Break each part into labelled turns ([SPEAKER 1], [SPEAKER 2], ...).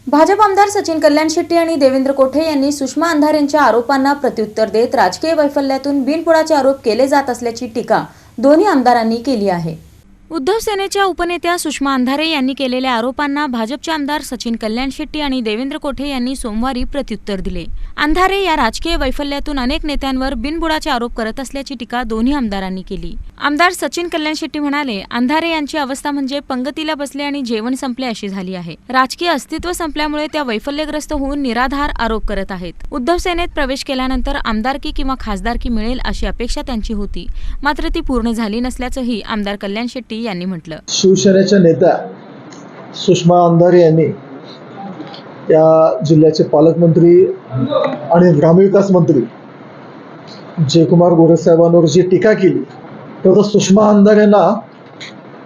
[SPEAKER 1] भाजप आमदार सचिन कल्याण शेट्टी आणि देवेंद्र कोठे यांनी सुषमा अंधारेंच्या आरोपांना प्रत्युत्तर देत राजकीय वैफल्यातून बिनबुडाचे आरोप केले जात असल्याची टीका दोन्ही आमदारांनी केली आहे। उद्धव सेनेच्या उपनेत्या सुषमा अंधारे यांनी केलेल्या आरोपांना भाजपचे आमदार सचिन कल्याण शेट्टी आणि देवेंद्र कोठे यांनी सोमवारी प्रत्युत्तर दिले। अंधारे या राजकीय वैफल्यातून अनेक नेत्यांवर बिनबुडाचे आरोप करत असल्याची टीका दोन्ही आमदारांनी केली। आमदार सचिन कल्याण शेट्टी म्हणाले, अंधारे यांची अवस्था म्हणजे पंगतीला बसले आणि जेवण संपले अशी झाली आहे। राजकीय अस्तित्व संपल्यामुळे त्या वैफल्यग्रस्त होऊन निराधार आरोप करत आहेत। उद्धव सेनेत प्रवेश केल्यानंतर आमदारकी किंवा खासदारकी मिळेल अशी अपेक्षा त्यांची होती, मात्र ती पूर्ण झाली नसल्याचंही आमदार कल्याण शेट्टी यांनी म्हटलं।
[SPEAKER 2] शिवसेनेच्या नेत्या सुषमा अंधारे यांनी या जिल्ह्याचे पालकमंत्री आणि ग्रामविकास मंत्री जयकुमार गोरे साहेबांवर जी टीका केली, तर सुषमा अंधारेंना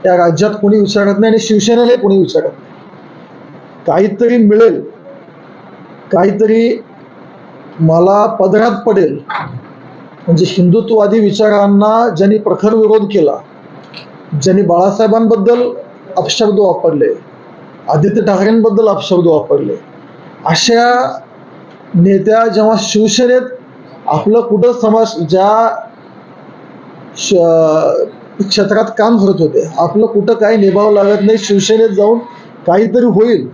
[SPEAKER 2] या राज्यात कोणी विचारत नाही आणि शिवसेनेला कोणी विचारत नाही। काहीतरी मिळेल, काहीतरी मला पदरात पडेल म्हणजे हिंदुत्ववादी विचारांना ज्यांनी प्रखर विरोध केला, ज्यांनी बाळासाहेबांबद्दल अपशब्द वापरले, आदित्य ठाकरेंबद्दल अपशब्द वापरले, अशा नेत्या जेव्हा शिवसेनेत आपलं कुठं समाज ज्या क्षेत्रात काम करत होते, आपलं कुठं काही निभाव लागत नाही, शिवसेनेत जाऊन काहीतरी होईल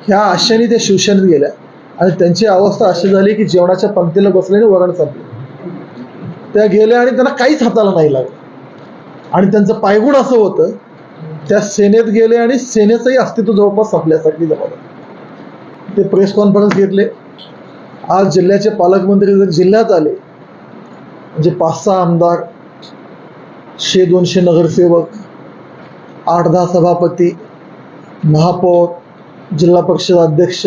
[SPEAKER 2] ह्या आशेने ते शिवसेनेत गेल्या आणि त्यांची अवस्था अशी झाली की जेवणाच्या पंक्तीला बसल्याने वरण संपले। त्या गेल्या आणि त्यांना काहीच हाताला नाही लागलं आणि त्यांचं पायगुण असं होतं, त्या सेनेत गेले आणि सेनेचंही अस्तित्व जवळपास संपल्यासारखी जबाबदारी। ते प्रेस कॉन्फरन्स घेतले। आज जिल्ह्याचे पालकमंत्री जर जिल्ह्यात आले म्हणजे 5-6 आमदार, 100-200 नगरसेवक, 8-10 सभापती, महापौर, जिल्हा परिषद अध्यक्ष,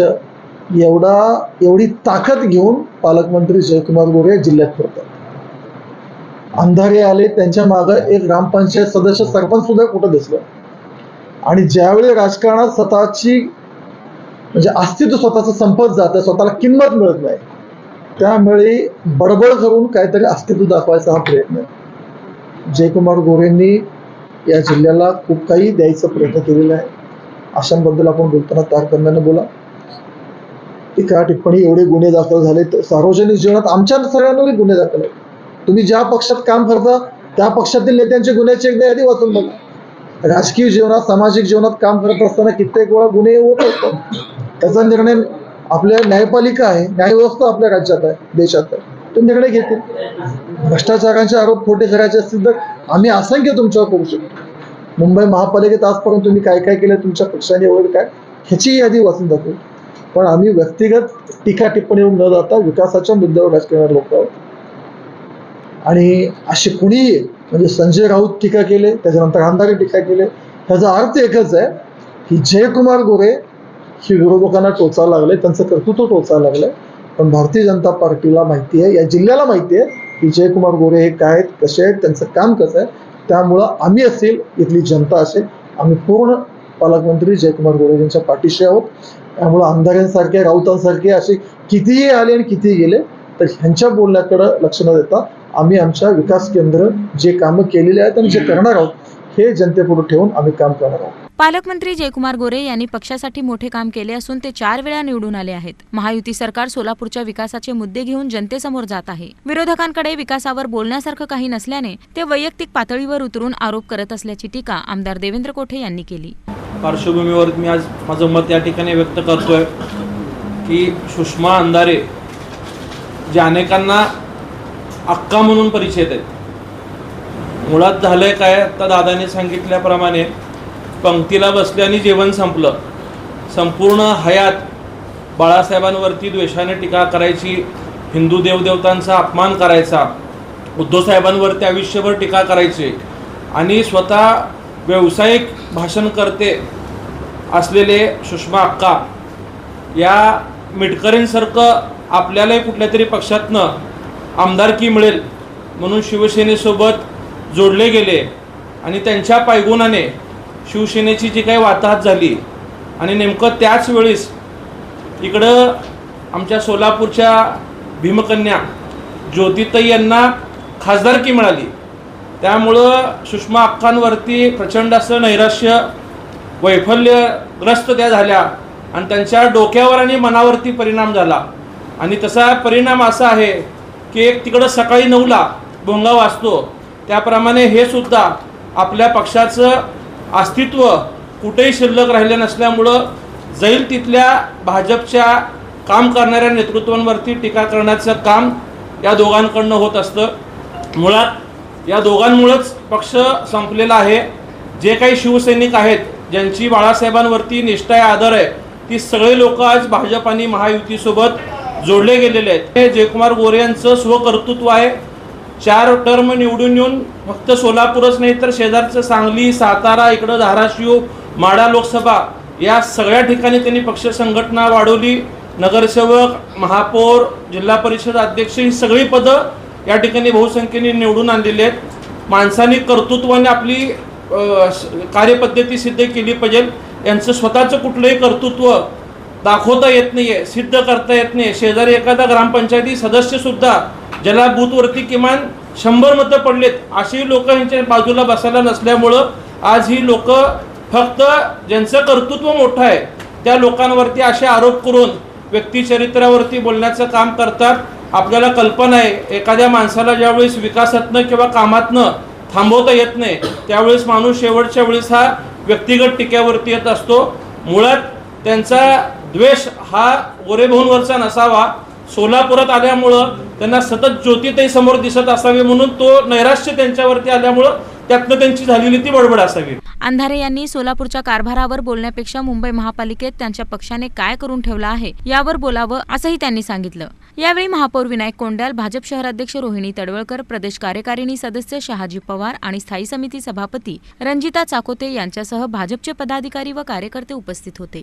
[SPEAKER 2] एवढी ताकद घेऊन पालकमंत्री जयकुमार गोरे जिल्ह्यात फिरतात। अंधारे आले, त्यांच्या मागं एक ग्रामपंचायत सदस्य, सरपंच सुद्धा कुठं दिसलं आणि ज्यावेळी राजकारणात स्वतःची म्हणजे अस्तित्व स्वतःचं संपत जातं, स्वतःला किंमत मिळत नाही, त्यामुळे बडबड करून काहीतरी अस्तित्व दाखवायचा हा प्रयत्न आहे। जयकुमार गोरेंनी या जिल्ह्याला खूप काही द्यायचा प्रयत्न केलेला आहे। अशांबद्दल आपण बोलताना तारतम्यानं बोला। टीका टिप्पणी एवढे गुन्हे दाखल झाले, तर सार्वजनिक जीवनात आमच्या सगळ्यांनाही गुन्हे दाखल आहेत। तुम्ही ज्या पक्षात काम करता त्या पक्षातील नेत्यांचे गुन्ह्याची एकदा यादी वाचून बघा। राजकीय जीवनात, सामाजिक जीवनात काम करत असताना कित्येक वेळा गुन्हे होत असतात। त्याचा निर्णय आपल्या न्यायपालिका आहे, न्यायव्यवस्था आपल्या राज्यात आहे, देशात आहे, तो निर्णय घेतील। भ्रष्टाचाराचे आरोप खोटे करायचे असतील तर आम्ही असंख्य तुमच्यावर करू शकतो। मुंबई महापालिकेत आजपर्यंत तुम्ही काय काय केलं, तुमच्या पक्षाने वगैरे काय, ह्याची यादी वाचून दाखवू। पण आम्ही व्यक्तिगत टीका टिप्पणी न जाता विकासाच्या मुद्द्यावर राजकारण लोक आहोत। आणि असे कुणीही म्हणजे संजय राऊत टीका केले, त्याच्यानंतर अंधारे टीका केले, ह्याचा अर्थ एकच आहे की जयकुमार गोरे हे विरोधकांना टोचायला लागले, त्यांचं कर्तृत्व टोचायला लागलंय। पण भारतीय जनता पार्टीला माहिती आहे, या जिल्ह्याला माहिती आहे की जयकुमार गोरे हे काय आहेत, कसे आहेत, त्यांचं काम कसं आहे। त्यामुळं आम्ही असेल, इथली जनता असेल, आम्ही पूर्ण पालकमंत्री जयकुमार गोरे यांच्या पाठीशी आहोत। त्यामुळं अंधाऱ्यांसारखे, राऊतांसारखे असे कितीही आले आणि कितीही गेले तर ह्यांच्या बोलण्याकडे लक्ष न देता आम्ही आमच्या विकास केंद्र जे कामं केलेले आहेत आणि जे करणार आहोत हे जनतेपुढे ठेवून आम्ही काम करणार आहोत।
[SPEAKER 1] पालकमंत्री जयकुमार गोरे यांनी पक्षासाठी मोठे काम केले असून ते 4 वेळा निवडून आले आहेत। महायुती सरकार सोलापूरच्या विकासाचे मुद्दे घेऊन जनतेसमोर जात आहे। विरोधकांकडे विकासावर बोलण्यासारखं काही नसल्याने ते वैयक्तिक पातळीवर उतरून आरोप करत असल्याची टीका आमदार देवेंद्र कोठे यांनी केली।
[SPEAKER 3] पार्श्वभूमीवर मी आज माझं मत या ठिकाणी व्यक्त करतोय की सुषमा अंधारे जे अनेकांना अक्का म्हणून परिचित आहेत, मुळात झालंय काय, आता दादाने सांगितल्याप्रमाणे पंक्तीला बसले आणि जेवण संपलं। संपूर्ण हयात बाळासाहेबांवरती द्वेषाने टीका करायची, हिंदू देवदेवतांचा अपमान करायचा, उद्धव साहेबांवरती आयुष्यभर टीका करायची आणि स्वतः व्यावसायिक भाषण करते असलेले सुषमा अक्का या मिटकरींसारखं आपल्यालाही कुठल्या तरी पक्षातनं आमदारकी मिळेल म्हणून शिवसेनेसोबत जोडले गेले आणि त्यांच्या पायगुणाने शिवसेनेची जी काही वाताहत झाली आणि नेमकं त्याच वेळेस इकडं आमच्या सोलापूरच्या भीमकन्या ज्योतिताई यांना खासदारकी मिळाली। त्यामुळं सुषमा अक्कांवरती प्रचंड असं नैराश्य, वैफल्यग्रस्त त्या झाल्या आणि त्यांच्या डोक्यावर आणि मनावरती परिणाम झाला. आणि तसा परिणाम असा आहे की एक तिकडं सकाळी 9ला भोंगा वाजतो, त्याप्रमाणे हे सुद्धा आपल्या पक्षाचं अस्तित्व कुठेही शिल्लक राहिलं नसल्यामुळं जाईल तिथल्या भाजपच्या काम करणाऱ्या नेतृत्वांवरती टीका करण्याचं काम या दोघांकडनं होत असतं. मुळात या दोघांमुळंच पक्ष संपलेला आहे. जे काही शिवसैनिक आहेत, ज्यांची बाळासाहेबांवरती निष्ठा आहे, आदर आहे, ती सगळे लोक आज भाजप आणि महायुतीसोबत जोडले गेलेले आहेत. हे जयकुमार गोरे यांचं स्वकर्तृत्व आहे. 4 टर्म निवडून येऊन फक्त सोलापूरच नाही तर शेजारचं सांगली, सातारा, इकडं धाराशिव, माढा लोकसभा या सगळ्या ठिकाणी त्यांनी पक्ष संघटना वाढवली. नगरसेवक, महापौर, जिल्हा परिषद अध्यक्ष ही सगळी पदं या ठिकाणी बहुसंख्येने निवडून आणलेली आहेत. माणसांनी कर्तृत्वाने आपली कार्यपद्धती सिद्ध केली पाहिजे. यांचं स्वतःचं कुठलंही कर्तृत्व दाखवता येत नाहीये, सिद्ध करता येत नाही. शेजारी एखादा ग्रामपंचायती सदस्य सुद्धा ज्याला बूथवरती किमान 100 मतं पडलेत, अशी लोक यांच्या बाजूला बसायला नसल्यामुळं आज ही लोक फक्त ज्यांचं कर्तृत्व मोठं आहे त्या लोकांवरती असे आरोप करून व्यक्तिचरित्रावरती बोलण्याचं काम करतात. आपल्याला कल्पना आहे, एखाद्या माणसाला ज्यावेळेस विकासातनं किंवा कामातनं थांबवता येत नाही त्यावेळेस माणूस शेवटच्या वेळेस हा व्यक्तिगत टीक्यावरती येत असतो. मुळात त्यांचा द्वेष हा गोरेभाऊंवरचा नसावा. सोलापुरात आल्यामुळं त्यांना सतत ज्योतिताई समोर दिसत असावी म्हणून तो नैराश्य त्यांच्यावरती आल्यामुळं त्यातनं त्यांची झालेली ती बडबड असावी.
[SPEAKER 1] अंधारे यांनी सोलापूरच्या कारभारावर बोलण्यापेक्षा मुंबई महापालिकेत त्यांच्या पक्षाने काय करून ठेवलं आहे यावर बोलावं असंही त्यांनी सांगितलं. यावेळी महापौर विनायक कोंड्याल, भाजप शहराध्यक्ष रोहिणी तडवळकर, प्रदेश कार्यकारिणी सदस्य शहाजी पवार आणि स्थायी समिती सभापती रंजिता चाकोते यांच्यासह भाजपचे पदाधिकारी व कार्यकर्ते उपस्थित होते.